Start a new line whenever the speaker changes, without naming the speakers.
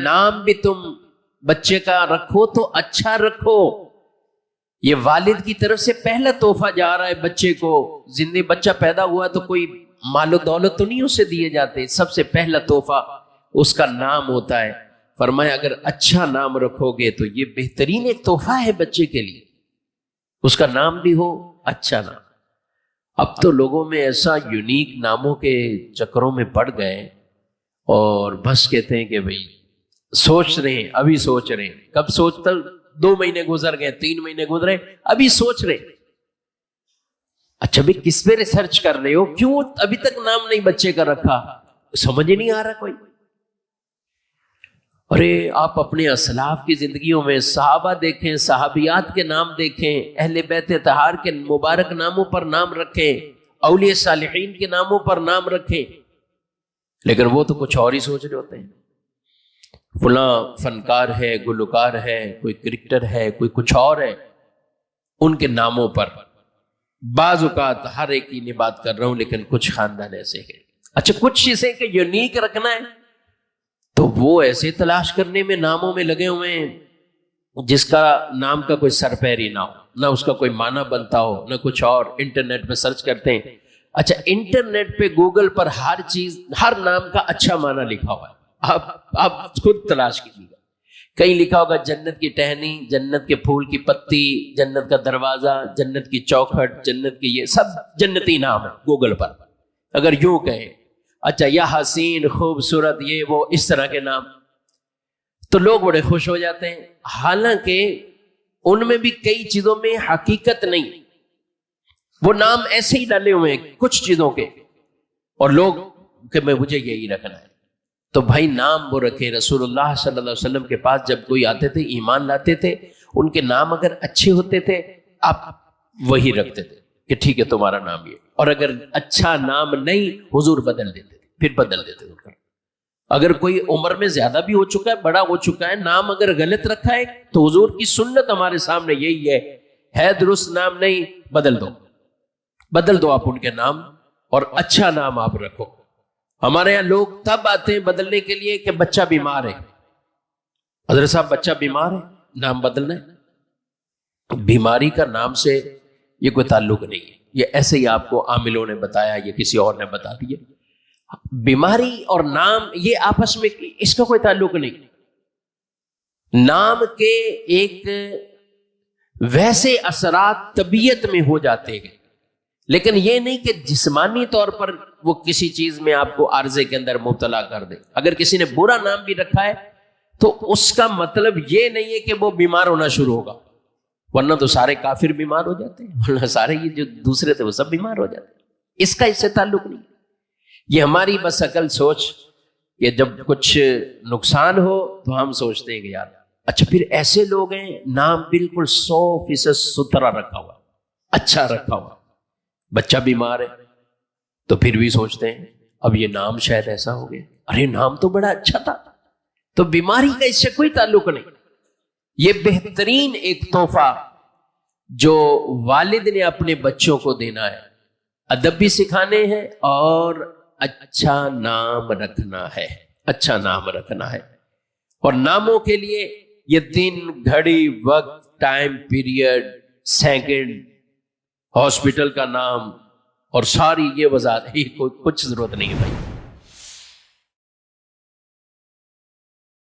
نام بھی تم بچے کا رکھو تو اچھا رکھو. یہ والد کی طرف سے پہلا تحفہ جا رہا ہے بچے کو. زندگی بچہ پیدا ہوا تو کوئی مال و دولت تو نہیں اسے دیے جاتے. سب سے پہلا تحفہ اس کا نام ہوتا ہے. فرمایا اگر اچھا نام رکھو گے تو یہ بہترین ایک تحفہ ہے بچے کے لیے. اس کا نام بھی ہو اچھا نام. اب تو لوگوں میں ایسا یونیک ناموں کے چکروں میں پڑ گئے اور بس کہتے ہیں کہ بھئی سوچ رہے ہیں, ابھی سوچ رہے ہیں. کب سوچتا؟ 2 مہینے گزر گئے, 3 مہینے گزرے, ابھی سوچ رہے. اچھا بھی کس پہ ریسرچ کر رہے ہو؟ کیوں ابھی تک نام نہیں بچے کا رکھا؟ سمجھ ہی نہیں آ رہا کوئی. ارے آپ اپنے اسلاف کی زندگیوں میں صحابہ دیکھیں, صحابیات کے نام دیکھیں, اہل بیت طہار کے مبارک ناموں پر نام رکھیں, اولیاء صالحین کے ناموں پر نام رکھیں. لیکن وہ تو کچھ اور ہی سوچ رہے ہوتے ہیں. فلاں فنکار ہے, گلوکار ہے, کوئی کرکٹر ہے, کوئی کچھ اور ہے, ان کے ناموں پر. بعض اوقات ہر ایک کی نہیں بات کر رہا ہوں, لیکن کچھ خاندان ایسے ہیں. اچھا کچھ چیزیں کہ یونیک رکھنا ہے تو وہ ایسے تلاش کرنے میں ناموں میں لگے ہوئے ہیں جس کا نام کا کوئی سر پیر ہی نہ ہو, نہ اس کا کوئی معنی بنتا ہو, نہ کچھ اور. انٹرنیٹ پہ سرچ کرتے ہیں. اچھا انٹرنیٹ پہ گوگل پر ہر چیز, ہر نام کا اچھا معنی لکھا ہوا ہے. آپ خود تلاش کیجیے گا. کہیں لکھا ہوگا جنت کی ٹہنی, جنت کے پھول کی پتی, جنت کا دروازہ, جنت کی چوکھٹ, جنت کی, یہ سب جنتی نام ہے گوگل پر. اگر یوں کہیں اچھا یا حسین, خوبصورت, یہ وہ اس طرح کے نام, تو لوگ بڑے خوش ہو جاتے ہیں. حالانکہ ان میں بھی کئی چیزوں میں حقیقت نہیں. وہ نام ایسے ہی ڈالے ہوئے ہیں کچھ چیزوں کے, اور لوگ کہ میں مجھے یہی رکھنا ہے. تو بھائی نام وہ رکھے. رسول اللہ صلی اللہ علیہ وسلم کے پاس جب کوئی آتے تھے, ایمان لاتے تھے, ان کے نام اگر اچھے ہوتے تھے آپ وہی رکھتے تھے کہ ٹھیک ہے تمہارا نام یہ. اور اگر اچھا نام نہیں, حضور بدل دیتے تھے, پھر بدل دیتے تھے. اگر کوئی عمر میں زیادہ بھی ہو چکا ہے, بڑا ہو چکا ہے, نام اگر غلط رکھا ہے تو حضور کی سنت ہمارے سامنے یہی ہے درست نام نہیں, بدل دو آپ ان کے نام, اور اچھا نام آپ رکھو. ہمارے یہاں لوگ تب آتے ہیں بدلنے کے لیے کہ بچہ بیمار ہے. حضرت صاحب بچہ بیمار ہے, نام بدلنا ہے. بیماری کا نام سے یہ کوئی تعلق نہیں ہے. یہ ایسے ہی آپ کو عاملوں نے بتایا یا کسی اور نے بتا دیا. بیماری اور نام یہ آپس میں اس کا کوئی تعلق نہیں. نام کے ایک ویسے اثرات طبیعت میں ہو جاتے ہیں, لیکن یہ نہیں کہ جسمانی طور پر وہ کسی چیز میں آپ کو عارضے کے اندر مبتلا کر دے. اگر کسی نے برا نام بھی رکھا ہے تو اس کا مطلب یہ نہیں ہے کہ وہ بیمار ہونا شروع ہوگا, ورنہ تو سارے کافر بیمار ہو جاتے ہیں, ورنہ سارے یہ جو دوسرے تھے وہ سب بیمار ہو جاتے ہیں. اس کا اس سے تعلق نہیں. یہ ہماری بس عقل سوچ, یہ جب کچھ نقصان ہو تو ہم سوچتے ہیں کہ یار اچھا. پھر ایسے لوگ ہیں نام بالکل 100% ستھرا رکھا ہوا, اچھا رکھا ہوا. بچہ بیمار ہے تو پھر بھی سوچتے ہیں اب یہ نام شاید ایسا ہو گیا, ارے نام تو بڑا اچھا تھا. تو بیماری کا اس سے کوئی تعلق نہیں. یہ بہترین ایک تحفہ جو والد نے اپنے بچوں کو دینا ہے, ادب بھی سکھانے ہیں اور اچھا نام رکھنا ہے, اچھا نام رکھنا ہے. اور ناموں کے لیے یہ دن, گھڑی, وقت, ٹائم پیریڈ, سیکنڈ, ہاسپٹل کا نام اور ساری یہ وضاحت, کچھ ضرورت نہیں ہے بھائی.